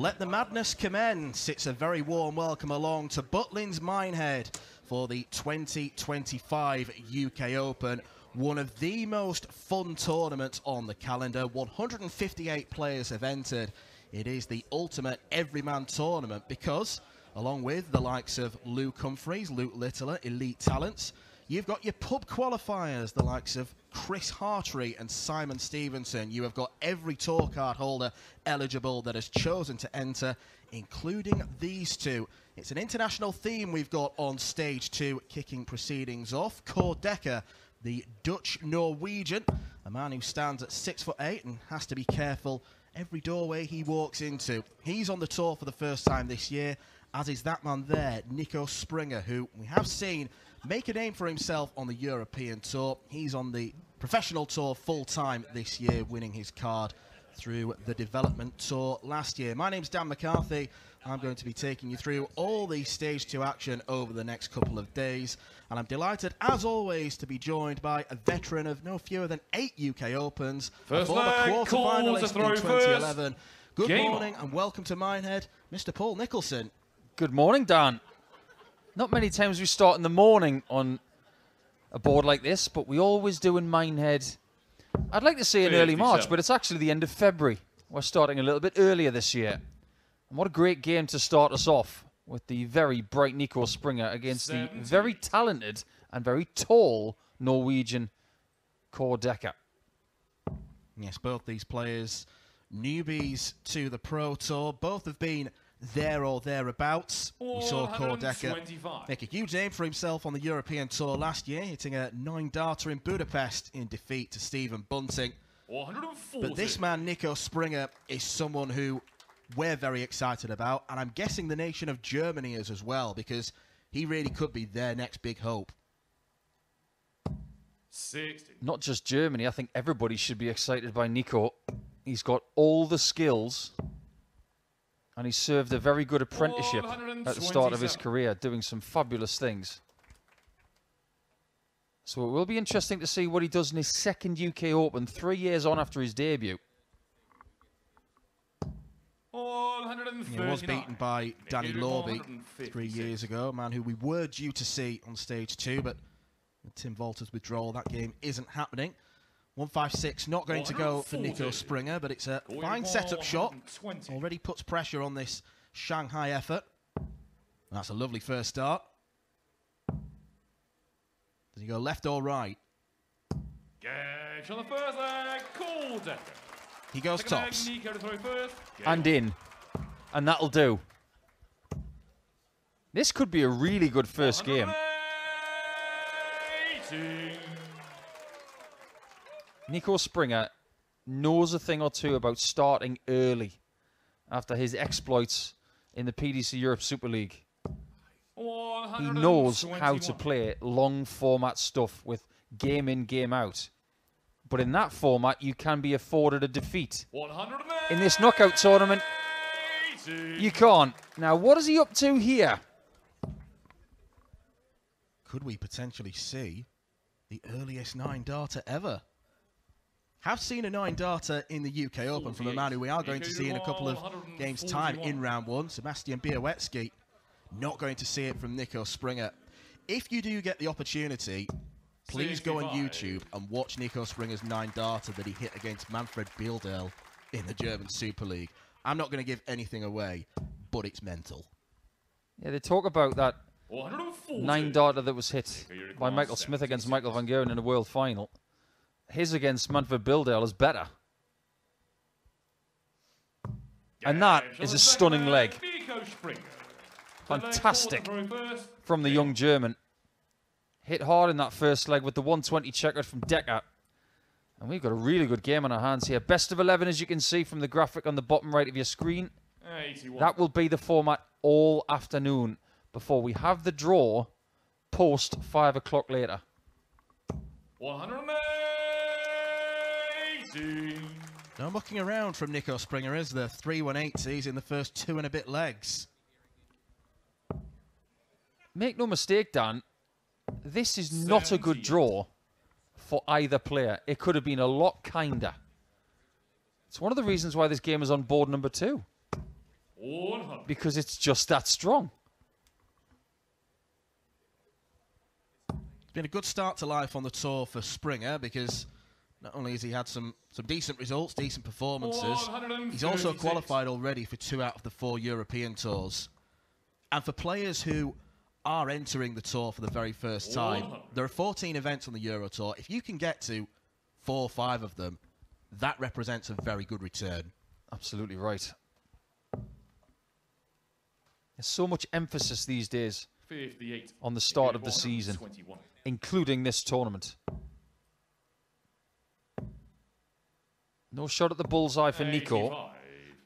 Let the madness commence. It's a very warm welcome along to Butlins Minehead for the 2025 UK Open. One of the most fun tournaments on the calendar. 158 players have entered. It is the ultimate everyman tournament because, along with the likes of Luke Humphreys, Luke Littler, elite talents, you've got your pub qualifiers, the likes of Chris Hartree and Simon Stevenson. You have got every tour card holder eligible that has chosen to enter, including these two. It's an international theme we've got on stage 2, kicking proceedings off. Dekker, the Dutch Norwegian, a man who stands at 6'8" and has to be careful every doorway he walks into. He's on the tour for the first time this year, as is that man there, Niko Springer, who we have seen make a name for himself on the European Tour. He's on the professional tour full-time this year, winning his card through the development tour last year. My name's Dan McCarthy. I'm going to be taking you through all the Stage 2 action over the next couple of days. And I'm delighted, as always, to be joined by a veteran of no fewer than 8 UK Opens. First a former leg, quarter-finalist in 2011. Good Game morning and welcome to Minehead, Mr. Paul Nicholson. Good morning, Dan. Not many times we start in the morning on a board like this, but we always do in Minehead. I'd like to say in early March, but it's actually the end of February. We're starting a little bit earlier this year. And what a great game to start us off with the very bright Niko Springer against the very talented and very tall Norwegian Dekker. Yes, both these players, newbies to the Pro Tour. Both have been there or thereabouts. We saw Dekker make a huge name for himself on the European Tour last year, hitting a 9-darter in Budapest in defeat to Stephen Bunting. But this man, Niko Springer, is someone who we're very excited about, and I'm guessing the nation of Germany is as well, because he really could be their next big hope. 60. Not just Germany, I think everybody should be excited by Niko. He's got all the skills, and he served a very good apprenticeship at the start of his career, doing some fabulous things. So it will be interesting to see what he does in his second UK Open, 3 years on after his debut. He was beaten by Danny Lorby 3 years ago, a man who we were due to see on stage 2, but with Tim Volter's withdrawal, that game isn't happening. 156 not going to go for Niko Springer, but it's a fine setup shot. Already puts pressure on this Shanghai effort. That's a lovely first start. Does he go left or right? Catch on the first leg, Dekker. He goes tops. Niko to throw first. And in. And that'll do. This could be a really good first game. Niko Springer knows a thing or two about starting early after his exploits in the PDC Europe Super League. He knows how to play long format stuff with game in, game out. But in that format, you can be afforded a defeat. In this knockout tournament, you can't. Now, what is he up to here? Could we potentially see the earliest 9-darter ever? Have seen a 9-darter in the UK Open from a man who we are going to see in a couple of games' time in round 1, Sebastian Białecki. Not going to see it from Niko Springer. If you do get the opportunity, please go on YouTube and watch Niko Springer's 9-darter that he hit against Manfred Bielderl in the German Super League. I'm not going to give anything away, but it's mental. Yeah, they talk about that 9-darter that was hit by Michael Smith against Michael van Gerwen in the World Final. His against Manfred Bielderl is better. And that is a stunning leg. Fantastic from the young German. Hit hard in that first leg with the 120 checkered from Dekker. And we've got a really good game on our hands here. Best of 11, as you can see from the graphic on the bottom right of your screen. 81. That will be the format all afternoon before we have the draw post 5 o'clock later. 180. No mucking around from Niko Springer, is there? 3 180s in the first 2 and a bit legs. Make no mistake, Dan, this is not a good draw for either player. It could have been a lot kinder. It's one of the reasons why this game is on board number 2. 100. because it's just that strong. It's been a good start to life on the tour for Springer because not only has he had some decent results, decent performances, he's also qualified already for 2 out of the 4 European tours. And for players who are entering the tour for the very first time, there are 14 events on the Euro Tour. If you can get to 4 or 5 of them, that represents a very good return. Absolutely right. There's so much emphasis these days 58. on the start of the season, 21. including this tournament. No shot at the bullseye for Niko. 85.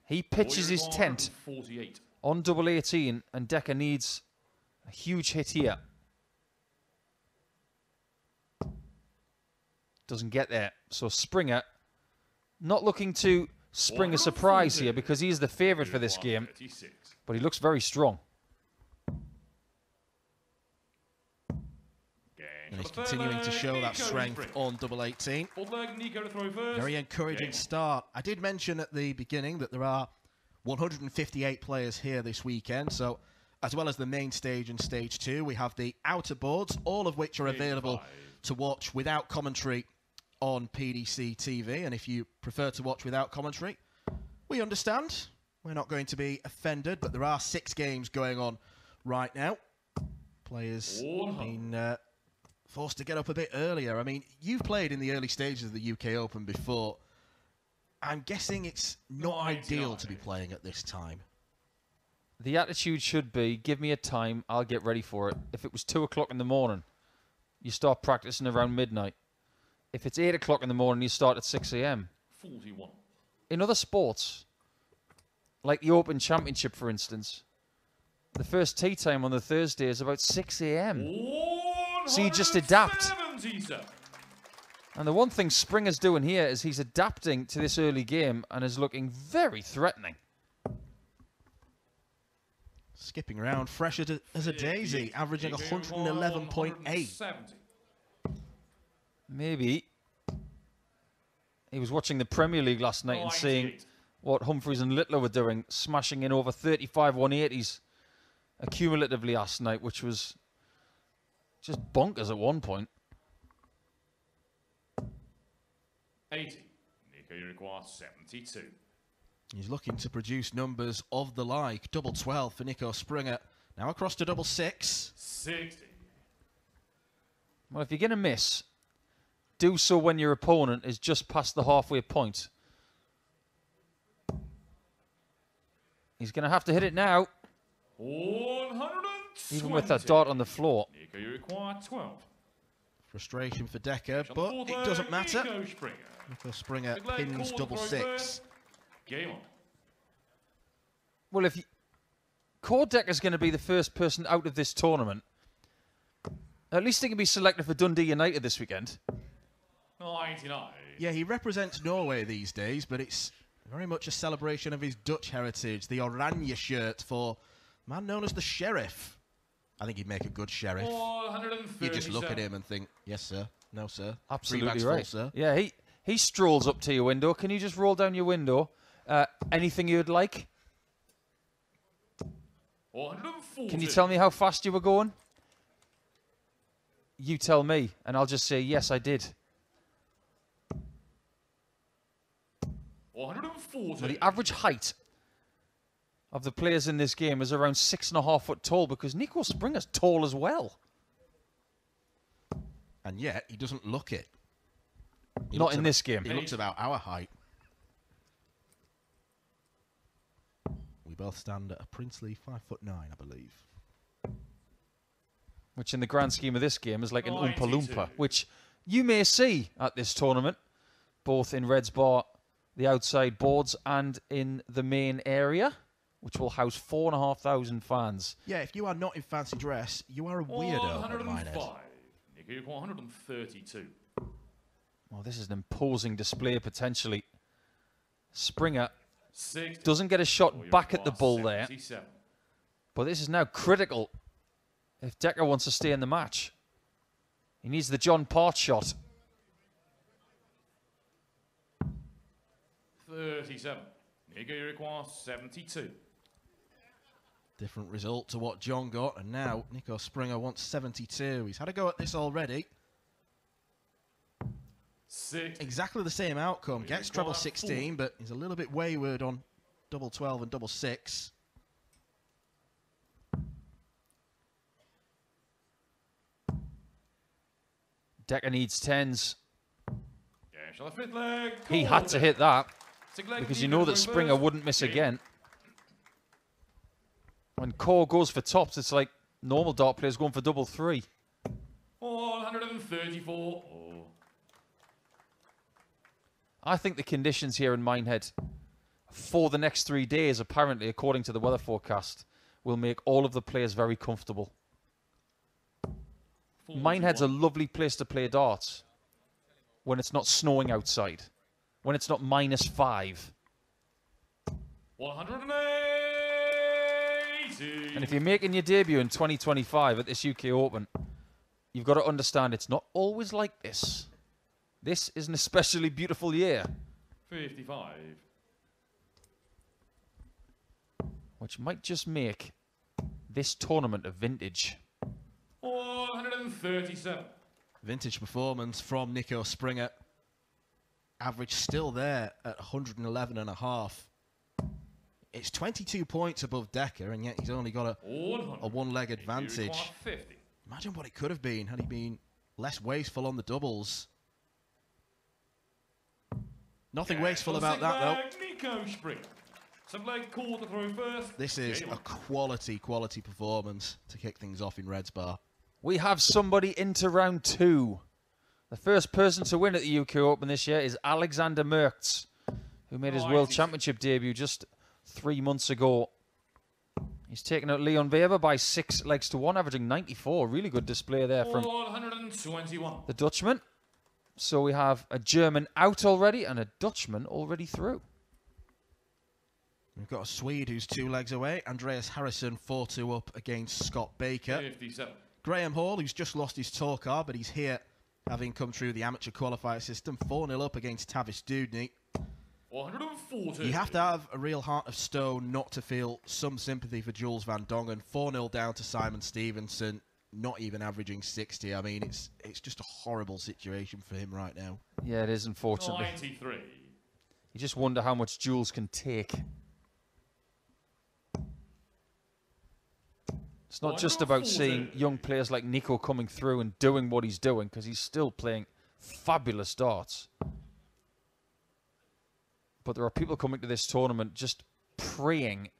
He pitches his tent 48. on double 18, and Dekker needs a huge hit here. Doesn't get there. So Springer not looking to spring a surprise here because he's the favourite for this game, 36. but he looks very strong. And he's continuing to show that strength on double 18. Very encouraging start. I did mention at the beginning that there are 158 players here this weekend, so as well as the main stage and stage 2, we have the outer boards, all of which are available to watch without commentary on PDC TV. And if you prefer to watch without commentary, we understand. We're not going to be offended, but there are 6 games going on right now. Players being forced to get up a bit earlier. I mean, you've played in the early stages of the UK Open before. I'm guessing it's not ideal to be playing at this time. The attitude should be, give me a time, I'll get ready for it. If it was 2 o'clock in the morning, you start practicing around midnight. If it's 8 o'clock in the morning, you start at 6 a.m. 41. In other sports, like the Open Championship, for instance, the first tee time on the Thursday is about 6 a.m. So you just adapt. And the one thing Springer's doing here is he's adapting to this early game and is looking very threatening. Skipping around, fresh as a daisy, averaging 111.8. Maybe he was watching the Premier League last night and seeing what Humphreys and Littler were doing, smashing in over 35 180s accumulatively last night, which was just bonkers at one point. 80. Niko, you require 72. He's looking to produce numbers of the like. Double 12 for Niko Springer. Now across to double 6. 60. Well, if you're going to miss, do so when your opponent is just past the halfway point. He's going to have to hit it now. 120. Even with that dart on the floor. Niko, you require 12. Frustration for Dekker, but it doesn't matter. Niko Springer pins double 6. Game on. Well, if Core Dekker's going to be the first person out of this tournament, at least he can be selected for Dundee United this weekend. 99. Yeah, he represents Norway these days, but it's very much a celebration of his Dutch heritage. The Oranje shirt for a man known as the Sheriff. I think he'd make a good sheriff. You just look at him and think, yes, sir. No, sir. Absolutely full, right. sir. Yeah, he strolls up to your window. Can you just roll down your window? Anything you'd like? 140. Can you tell me how fast you were going? You tell me, and I'll just say, yes, I did. 140. Well, the average height of the players in this game is around 6.5 foot tall because Niko Springer's tall as well. And yet, he doesn't look it. Not in this game. He looks about our height. We both stand at a princely 5'9", I believe. Which in the grand scheme of this game is like an 92. Oompa Loompa, which you may see at this tournament, both in Red's Bar, the outside boards, and in the main area, which will house 4,500 fans. Yeah, if you are not in fancy dress, you are a weirdo at Minehead. 105. 132. Well, this is an imposing display, potentially. Springer 60. doesn't get a shot back at the bull there. 77. But this is now critical if Dekker wants to stay in the match. He needs the John Part shot. 37. Niko, you require 72. Different result to what John got, and now Niko Springer wants 72. He's had a go at this already. 6. Exactly the same outcome. Gets treble 16, but he's a little bit wayward on double 12 and double 6. Dekker needs 10s. Shall I fifth leg? He had to hit that because you know that Springer wouldn't miss again. When Core goes for tops, it's like normal dart players going for double 3. 134. Oh. I think the conditions here in Minehead for the next 3 days, apparently, according to the weather forecast, will make all of the players very comfortable. 41. Minehead's a lovely place to play darts when it's not snowing outside, when it's not -5. 180. And if you're making your debut in 2025 at this UK Open, you've got to understand it's not always like this. This is an especially beautiful year. 55. Which might just make this tournament a vintage. 137. Vintage performance from Niko Springer. Average still there at 111.5. It's 22 points above Dekker, and yet he's only got a one-leg advantage. 50. Imagine what it could have been had he been less wasteful on the doubles. Nothing wasteful about that, though. Niko Springer. Some leg call to throw first. This is a quality performance to kick things off in Red's bar. We have somebody into round 2. The first person to win at the UK Open this year is Alexander Merckx, who made his World Championship debut just 3 months ago. He's taken out Leon Weber by 6 legs to 1, averaging 94. Really good display there from 121. the Dutchman. So we have a German out already and a Dutchman already through. We've got a Swede who's 2 legs away. Andreas Harrison 4-2 up against Scott Baker. 57. Graham Hall, who's just lost his tour card, but he's here having come through the amateur qualifier system. 4-0 up against Tavis Dudney. 140. You have to have a real heart of stone not to feel some sympathy for Jules van Dongen. 4-0 down to Simon Stevenson, not even averaging 60. I mean, it's just a horrible situation for him right now. Yeah, it is, unfortunately. 93. You just wonder how much Jules can take. It's not just about seeing young players like Niko coming through and doing what he's doing, because he's still playing fabulous darts. But there are people coming to this tournament just praying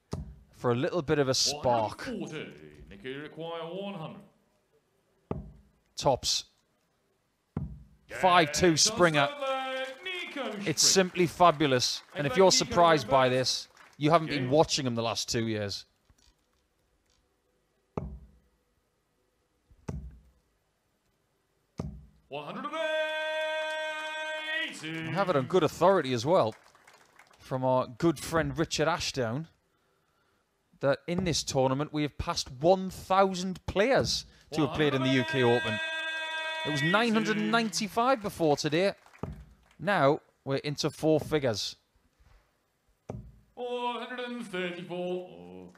for a little bit of a spark. 140. Niko require 100. Tops. 5-2 Springer. It's simply fabulous. And if you're surprised by this, you haven't been watching him the last 2 years. We have it on good authority as well from our good friend Richard Ashdown that in this tournament we have passed 1,000 players to have played in the UK Open. It was 995 before today. Now we're into 4 figures. 434.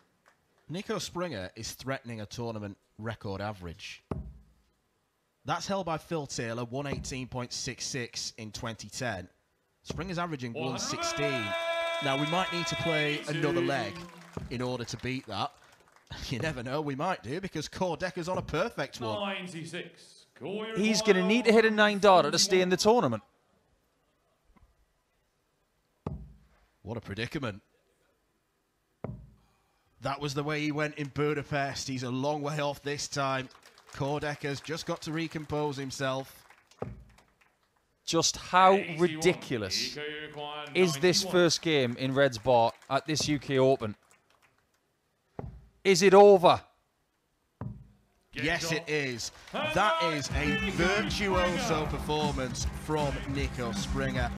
Niko Springer is threatening a tournament record average. That's held by Phil Taylor, 118.66 in 2010. Springer's averaging 116. Now, we might need to play another leg in order to beat that. You never know, we might do, because Core Dekker's on a perfect one. 96. He's going to need to hit a 9-darter to stay in the tournament. What a predicament. That was the way he went in Budapest. He's a long way off this time. Core Dekker's just got to recompose himself. Just how ridiculous is this first game in Red's Bar at this UK Open? Is it over? Yes, it is. That is a virtuoso performance from Niko Springer.